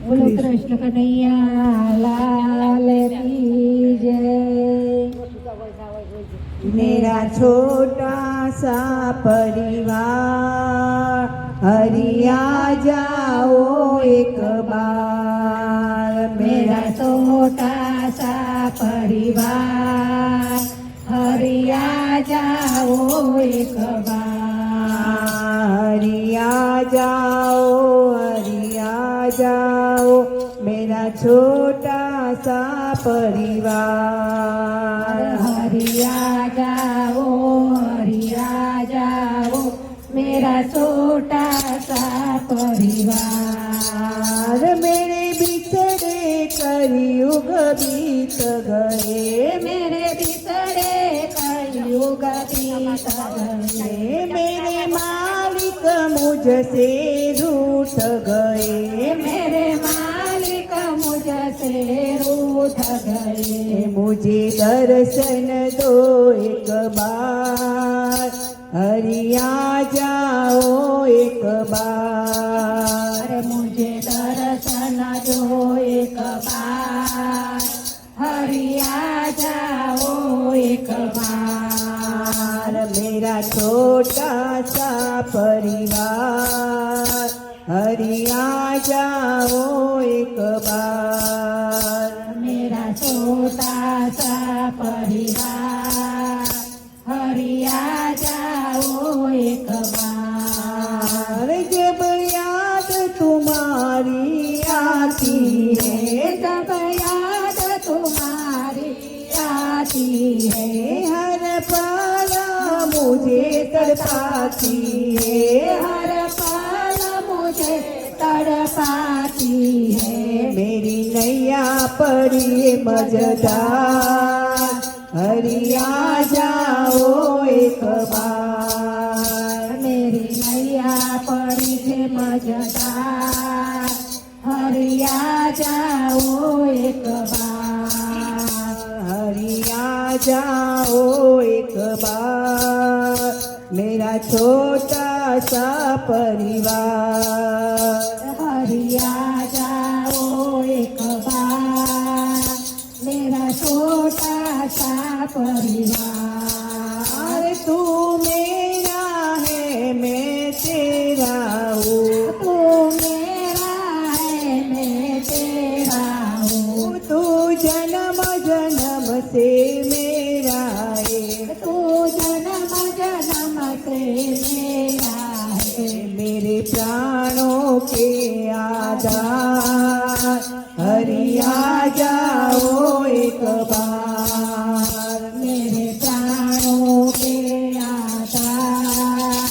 बोलो कृष्ण कन्हैया लाल की जय। मेरा छोटा सा परिवार हरिया जाओ एक बार। मेरा छोटा सा परिवार हरिया जाओ एक बार। हरिया जाओ हरिया जाओ मेरा छोटा सा परिवार। हरिया जाओ मेरा छोटा सा परिवार। मेरे बिछड़े कलयुग बीत गए। मेरे बिछड़े कलयुग बीत गए। मेरे मालिक मुझसे रूठ गए। मेरे मालिक मुझसे रूठ गए। मुझे दर्शन दो एक बार हरिया जाओ एक बार। मुझे दर्शन दो एक बार हरिया जाओ एक बार। मेरा छोटा सा परिवार हरिया जाओ एक बार। मेरा छोटा सा परिवार हरिया जाओ एक बार। जब याद तुम्हारी आती है, जब याद तुम्हारी आती है, हर पल मुझे तड़पाती है। हर पल मुझे तड़पाती है। मेरी नैया पड़ी मजेदार हरिया जाओ एक बार। मेरी नैया पड़ी है मजेदार हरिया जाओ एक बार। हरिया जाओ एक बार मेरा छोटा सा परिवार। हरिया जाओ एक बार मेरा छोटा सा परिवार। तू मेरा है मैं तेरा हूँ। तू मेरा है मैं तेरा हूँ। तू जन्म जन्म से मेरा है। तू जन्म जन्म से मेरा है। मेरे प्राणों के आधार हरिया जाओ एक बार। मेरे प्राणों के आधार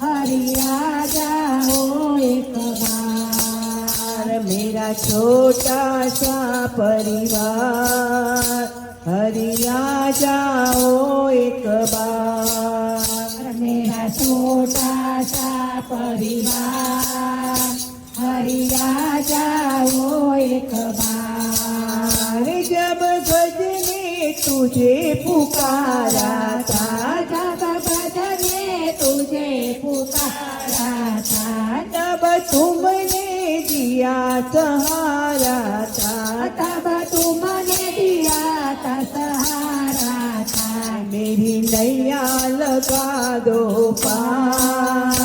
हरिया जाओ एक बार। मेरा छोटा सा परिवार हरिया जाओ एक बार। मेरा छोटा सा परिवार हरिया जाओ एक बार। जब गजने तुझे पुकारा था, जब भजने तुझे पुकारा था, तब तुमने दिया सहारा था। तब तुमने दिया था सहारा था। मेरी नैया लगा दो पार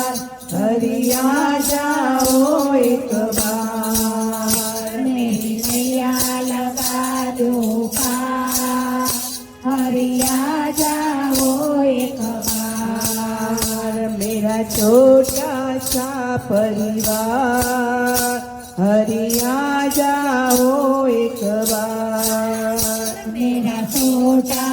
हरिया जाओ एक बार। मेरी नैया लगा दो पार हरिया जाओ एक बार। मेरा छोटा सा परिवार हरिया जाओ एक बार। मेरा छोटा